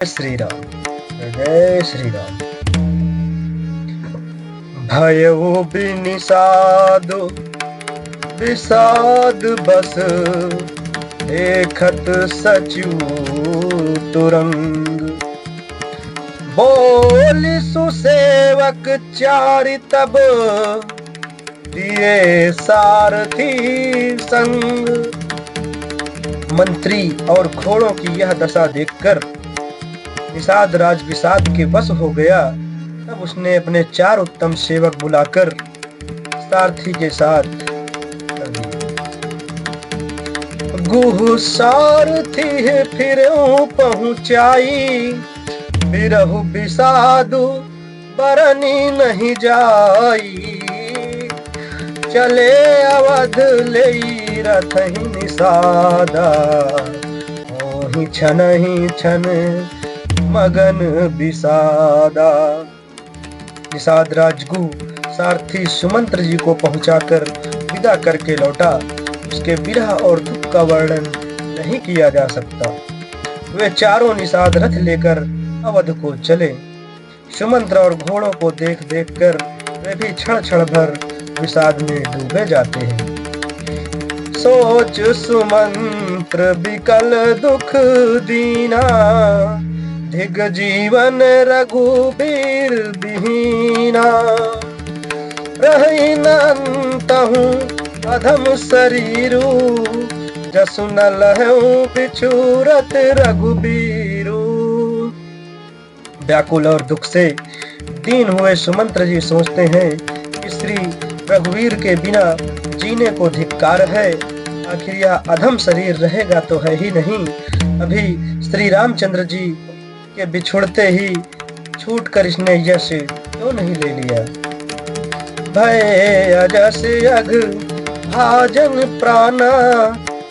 श्री राम। जय श्री राम। भयउ बिनिषाद विषाद बस देखत सचु तुरंग। बोल सुसेवक चारि तब दिए सारथी संग। मंत्री और घोड़ों की यह दशा देखकर निषाद राज विषाद के वश हो गया। तब उसने अपने 4 उत्तम सेवक बुलाकर सारथी के साथ कर दिए। गुह सारथी फिर पहुंचाई बिरहु विषाद बरनी नहीं जाई। चले अवध ले रथहि निषादा ओहि छन मगन विषादा। निषाद राजगु सारथी सुमंत्र जी को पहुंचाकर विदा करके लौटा। उसके विरह और दुख का वर्णन नहीं किया जा सकता। वे चारों निषाद रथ लेकर अवध को चले। सुमंत्र और घोड़ों को देख देख कर वे भी क्षण भर विषाद में डूबे जाते हैं। सोच सुमंत्र विकल दुख दीना धिग जीवन रघुबीर बिहीना। रही नंतहु अधम शरीरु जसु न लहु बिछुरत रघुबीरु। व्याकुल और दुख से दीन हुए सुमंत्र जी सोचते हैं कि श्री रघुवीर के बिना जीने को धिक्कार है। आखिर यह अधम शरीर रहेगा तो है ही नहीं। अभी श्री रामचंद्र जी के बिछुड़ते ही छूट कर इसने यश क्यों नहीं ले लिया। भय अजस अघ भाजन प्राणा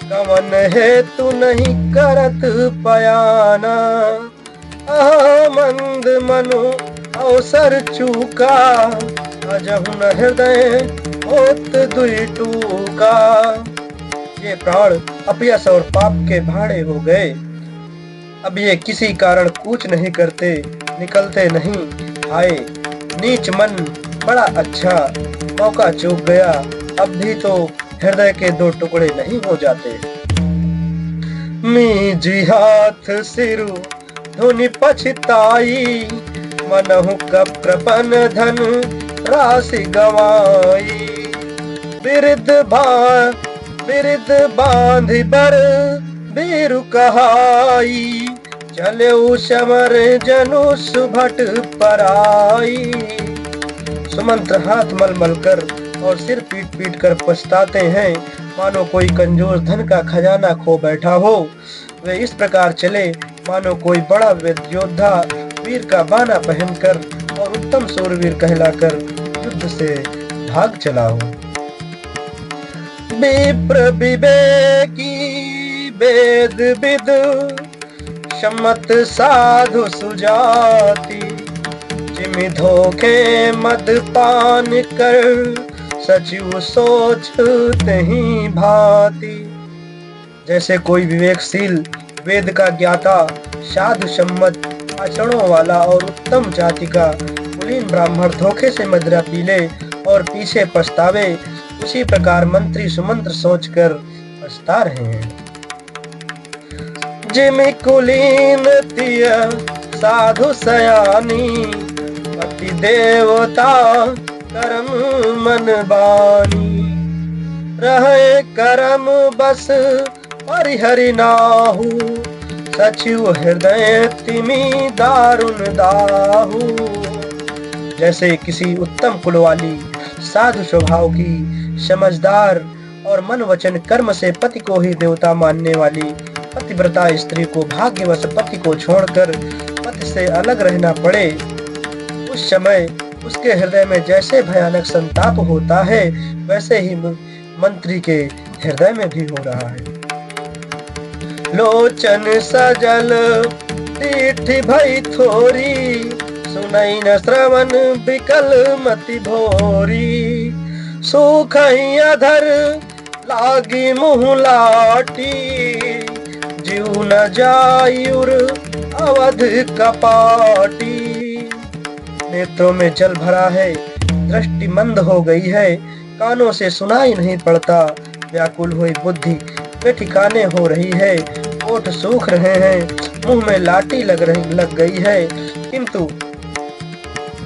कवन है तू नहीं करत पयाना। मंद मनु अवसर चूका अजहु न हृदय होत दुई टूका। ये प्राण अपयश और पाप के भाड़े हो गए। अब ये किसी कारण कूच नहीं करते, निकलते नहीं। हाय नीच मन बड़ा अच्छा मौका चूक गया। अब भी तो हृदय के 2 टुकड़े नहीं हो जाते। मीजी हाथ सिरु धुनि पछताई मनहु कृपन धन राशि गवाई। बिरद बांधि बर बीरु कहाई चले समर जनु सुभट पराई। सुमंत्र हाथ मल कर और सिर पीट कर पछताते हैं मानो कोई कंजूस धन का खजाना खो बैठा हो। वे इस प्रकार चले मानो कोई बड़ा योद्धा वीर का बाना पहनकर और उत्तम सूरवीर कहलाकर युद्ध से भाग चला हो। विप्र विवेकी वेद विद सम्मत साधु सुजाति जिमि धोखे मदपान कर सचिव सोच तही भांति। जैसे कोई विवेकशील वेद का ज्ञाता साधु सम्मत आचरणों वाला और उत्तम जाति का कुलीन ब्राह्मण धोखे से मदिरा पी ले और पीछे पछतावे, उसी प्रकार मंत्री सुमंत्र सोचकर पछता रहे हैं। जिमि कुलीन तिय साधु सयानी पति देवता करम मन बानी। रहे करम बस हरि नाहु सचिव हृदय तिमि दारुण दाहु। जैसे किसी उत्तम कुल वाली साधु स्वभाव की समझदार और मन वचन कर्म से पति को ही देवता मानने वाली पतिव्रता स्त्री को भाग्यवश पति को छोड़कर पति से अलग रहना पड़े, उस समय उसके हृदय में जैसे भयानक संताप होता है वैसे ही मंत्री के हृदय में भी हो रहा है। लोचन सजल दीठ भई थोरी सुनई न श्रवण विकल मति भोरी। सुखई अधर लागी मुँह लाटी जीव न जायुर अवध कपाटी। नेत्रों में जल भरा है, दृष्टि मंद हो गई है, कानों से सुनाई नहीं पड़ता। व्याकुल हुई बुद्धि बेठिकाने हो रही है, ओठ सूख रहे हैं, मुंह में लाठी लग गई है। किंतु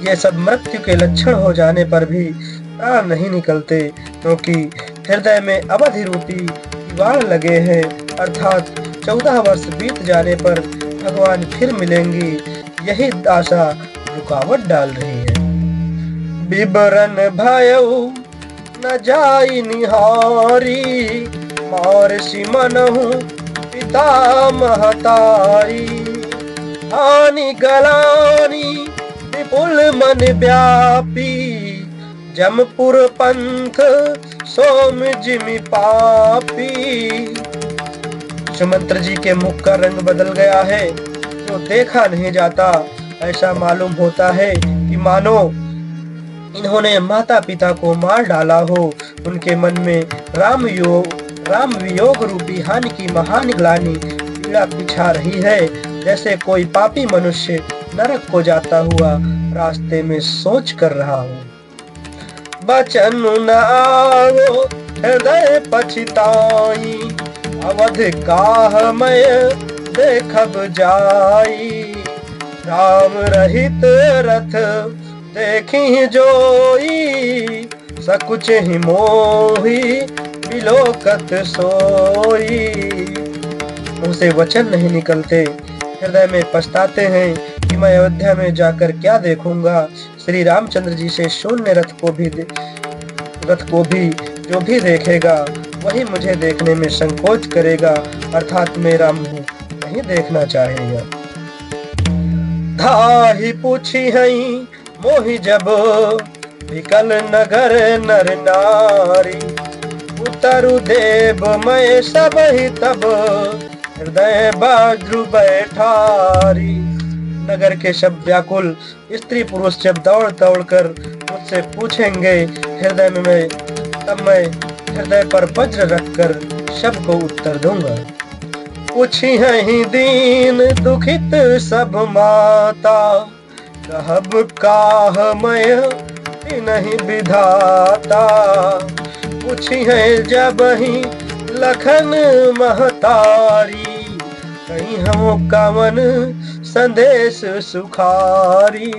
ये सब मृत्यु के लक्षण हो जाने पर भी प्राण नहीं निकलते, क्योंकि हृदय में अवधि रूपी किवाड़ लगे हैं, अर्थात 14 वर्ष बीत जाने पर भगवान फिर मिलेंगी, यही आशा रुकावट डाल रही है। बिबरन भयउ न जाई निहारी, महर्षि मनहु पिता महतारी। हानि गलानी विपुल मन व्यापी, जमपुर पंथ सोम जिमि पापी। सुमंत्र जी के मुख का रंग बदल गया है, जो देखा नहीं जाता। ऐसा मालूम होता है कि मानो इन्होंने माता पिता को मार डाला हो। उनके मन में राम वियोग रूपी हानि की महान ग्लानि पीड़ा पिछा रही है, जैसे कोई पापी मनुष्य नरक को जाता हुआ रास्ते में सोच कर रहा हो। बचन न आवो हृदय पछताई, अवध काहमय देखब जाई। राम रहित रथ देखी जोई, सकुच ही मोही बिलोकत सोई। उनसे वचन नहीं निकलते, हृदय में पछताते हैं कि मैं अयोध्या में जाकर क्या देखूंगा। श्री रामचंद्र जी से शून्य रथ को भी जो भी देखेगा वही मुझे देखने में संकोच करेगा, अर्थात मेरा मुंह नहीं देखना चाहेगा। धाही पूछी हई मोहि जब, विकल नगर नर नारी। उतरु देव मैं सब ही तब, हृदय बाज्रु बैठारी। नगर के सब व्याकुल स्त्री पुरुष जब दौड़ दौड़ कर मुझसे पूछेंगे हृदय में, तब मैं हृदय पर वज्र रखकर सबको उत्तर दूंगा। पूछी है दीन दुखित सब माता, कहब काहमय नहीं विधाता। पूछी है जब ही लखन महतारी, कहीं हम कामन संदेश सुखारी।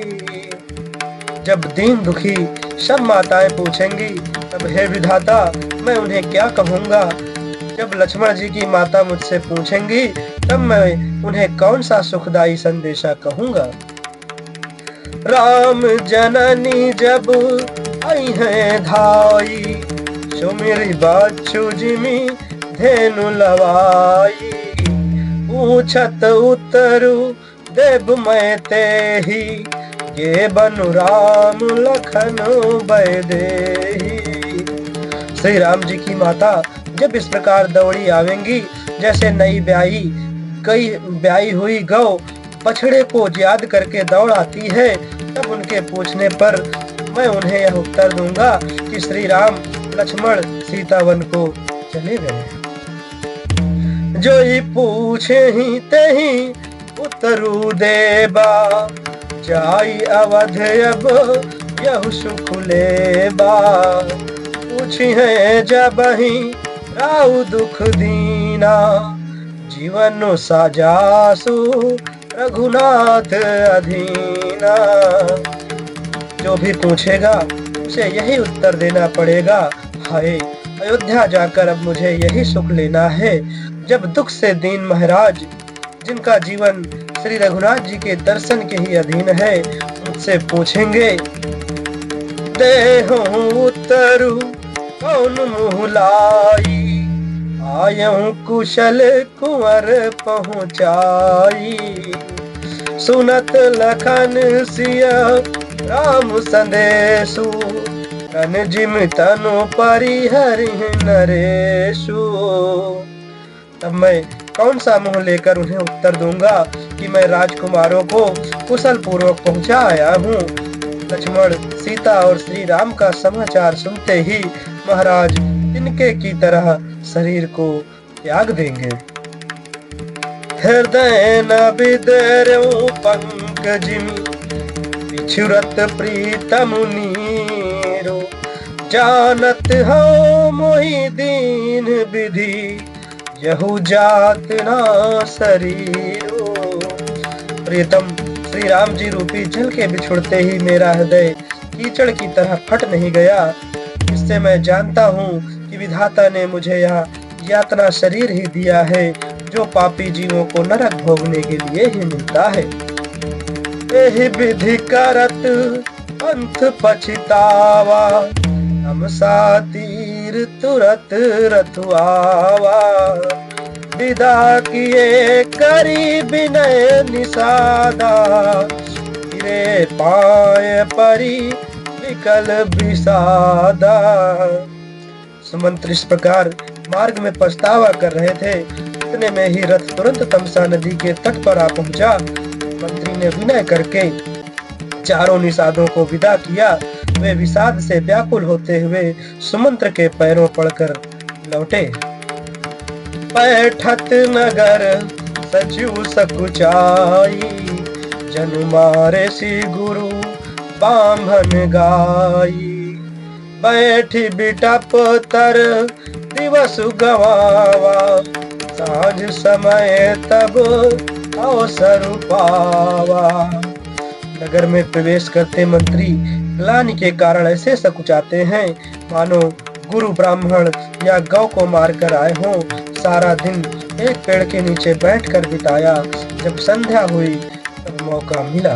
जब दीन दुखी सब माताएं पूछेंगी तब हे विधाता मैं उन्हें क्या कहूँगा। जब लक्ष्मण जी की माता मुझसे पूछेंगी तब मैं उन्हें कौन सा सुखदायी संदेशा कहूँगा। राम जननी जब आई है धाई, सुमिरी बच्चू जिमी धेनु लवाई। पूछत उतरु देव मैं तेहि, ये बनु राम लखन बैदेही। श्री राम जी की माता जब इस प्रकार दौड़ी आवेंगी, जैसे नई ब्याई हुई गौ बछड़े को याद करके दौड़ आती है, तब उनके पूछने पर मैं उन्हें यह उत्तर दूंगा कि श्री राम लक्ष्मण सीता वन को चले गए। जो ही पूछे ही ते ही उतरु देबा, जाई अवध अब यहु सुख लेबा। पूछी है जब ही राउ दुख दीना, जीवन साजासु रघुनाथ अधीना। जो भी पूछेगा उसे यही उत्तर देना पड़ेगा, हाय अयोध्या जाकर अब मुझे यही सुख लेना है। जब दुख से दीन महाराज जिनका जीवन श्री रघुनाथ जी के दर्शन के ही अधीन है, मुझसे पूछेंगे देहु उतरु कौन मुँह लाई, आयहु कुशल कुंवर पहुँचाई। सुनत लखन सिया राम संदेशु, तन जिम तनु परिहरि नरेशु। तब मैं कौन सा मुंह लेकर उन्हें उत्तर दूंगा कि मैं राजकुमारों को कुशल पूर्वक पहुंचा आया हूँ। लक्ष्मण सीता और श्री राम का समाचार सुनते ही महाराज तिनके की तरह शरीर को त्याग देंगे। हृदय न बिदरूं पंकजिमि बिछुरत प्रीतम नीरो। जानत हो मोहि दीन विधि यहु जात ना शरीरो। प्रीतम श्री राम जी रूपी जल के बिछुड़ते ही मेरा हृदय कीचड़ की तरह फट नहीं गया। इससे मैं जानता हूँ कि विधाता ने मुझे यह यातना शरीर ही दिया है जो पापी जीवों को नरक भोगने के लिए ही मिलता है। यही विधि करत पंथ पछतावा हम सा तीर तुरत रथुआवा। विदा किए करी विनय निषादा गिरे पाए परी विकल विषादा। सुमंत्र इस प्रकार मार्ग में पछतावा कर रहे थे। इतने में ही रथ तुरंत तमसा नदी के तट पर आ पहुंचा। मंत्री ने विनय करके चारों निषादों को विदा किया। वे विषाद से व्याकुल होते हुए सुमंत्र के पैरों पड़कर लौटे। बैठत नगर सचिव सकुचाई जन मारे सी गुरु बांभन गाई। बैठी बिटप तर दिवस गवावा साँझ समय तब अवसर पावा। नगर में प्रवेश करते मंत्री ग्लानि के कारण ऐसे सकुचाते हैं मानो गुरु ब्राह्मण या गौ को मारकर आए हों। सारा दिन एक पेड़ के नीचे बैठकर बिताया। जब संध्या हुई तब मौका मिला।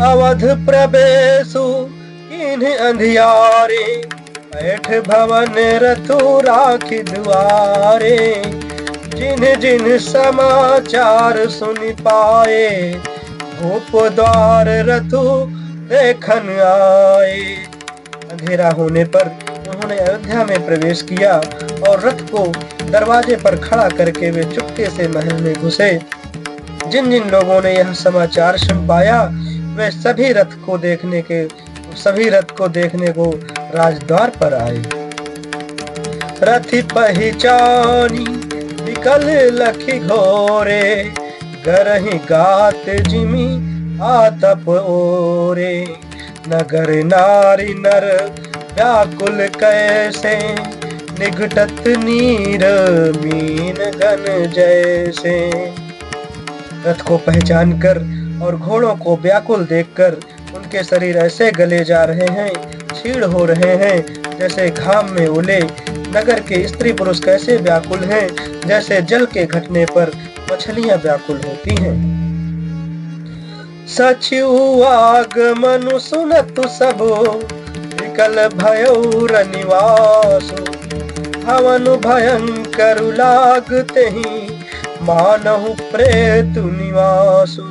अवध प्रवेशु किन्ह अंधियारे बैठ भवन रथु राखी दुआरे। जिन जिन समाचार सुन पाए भूप द्वार रथु देखन आए। अंधेरा होने पर उन्होंने अयोध्या में प्रवेश किया और रथ को दरवाजे पर खड़ा करके वे चुपके से महल में घुसे। जिन जिन लोगों ने यह समाचार सुन पाया वे सभी रथ को देखने को राजद्वार पर आए। रथी पहचानी विकल लखी घोरे गरहि गात जिमि आतप ओरे। नगर नारी नर व्याकुल कैसे निघटत नीर मीन गन जैसे। रथ को पहचान कर और घोड़ों को व्याकुल देखकर उनके शरीर ऐसे गले जा रहे हैं, छीड़ हो रहे हैं जैसे घाम में ओले। नगर के स्त्री पुरुष कैसे व्याकुल हैं जैसे जल के घटने पर मछलियां व्याकुल होती हैं। सचिव आगमनु सुनतु सबो विकल भयौर निवासु। हवनु भयंकर लागते ही मानहु प्रेतु निवासु।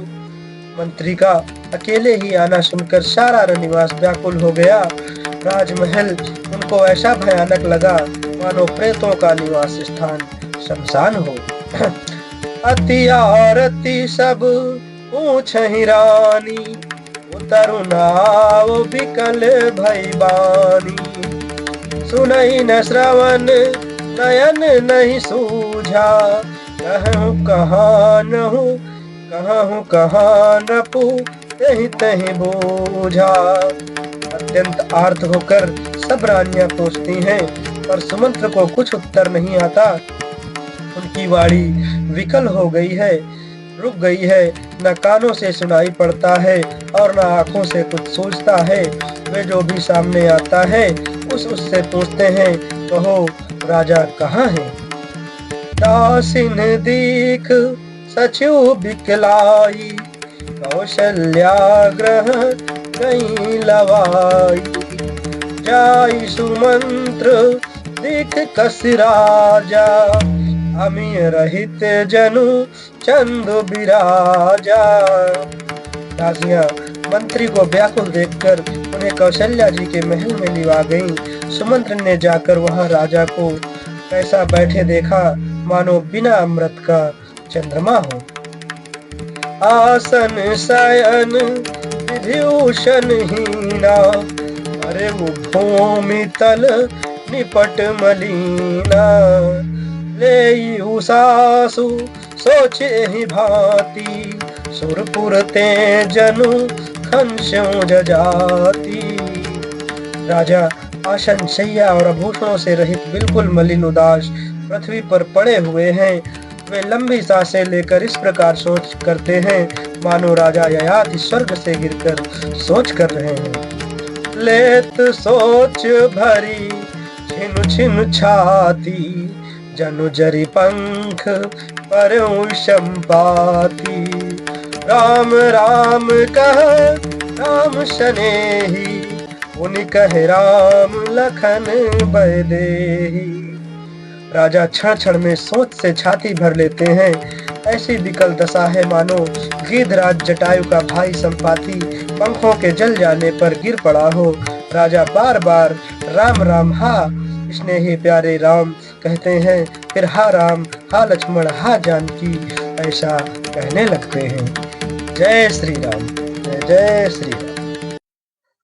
मंत्री का अकेले ही आना सुनकर सारा रनिवास व्याकुल हो गया। राजमहल उनको ऐसा भयानक लगा मानो प्रेतों का निवास स्थान शमशान हो। अति आरती सब पूछहि रानी उतरु नाव विकल भई बानी। सुनहि न श्रवण नयन नहीं सूझा कहूँ कहाँ नपु तहि तहि बूझा। अत्यंत आर्त होकर सब रानियां पूछती हैं पर सुमंत्र को कुछ उत्तर नहीं आता। उनकी वाणी विकल हो गई है, रुक गई है, न कानों से सुनाई पड़ता है और न आंखों से कुछ सूझता है। वे जो भी सामने आता है उससे पूछते हैं कहो राजा कहाँ है। दासिन दीख सचिव बिकलाई कौशल्या ग्रह गई लवाई। जाई सुमंत्र दिख कस राजा अमीय रहित जनु चंदु बिराजा। दासियां मंत्री को व्याकुल देखकर उन्हें कौशल्या जी के महल में लिवा गईं। सुमंत्र ने जाकर वहां राजा को कैसा बैठे देखा मानो बिना अमृत का चंद्रमा हो। आसन शयन विभूषण हीना अरे वो भूमि तल निपट मलीना। ले सासु सोच एहि भांति सुरपुर ते जनु घनश्याम जजाति। राजा आसन शैया और आभूषणों से रहित बिल्कुल मलिन उदास पृथ्वी पर पड़े हुए हैं। वे लंबी सांसें लेकर इस प्रकार सोच करते हैं मानो राजा ययाति स्वर्ग से गिरकर सोच कर रहे हैं। लेत सोच भरी छिनु छिनु छाती जनु जरी पंख पर संपाति। राम राम कह राम शनेही उनि कहे राम लखन बैदेही। राजा क्षण क्षण में सोच से छाती भर लेते हैं। ऐसी विकल दशा है मानो गिद्धराज जटायु का भाई संपाति पंखों के जल जाने पर गिर पड़ा हो। राजा बार बार राम राम हा स्नेही प्यारे राम कहते हैं, फिर हा राम हा लक्ष्मण हा जानकी ऐसा कहने लगते हैं। जय श्री राम, जय जय श्री राम।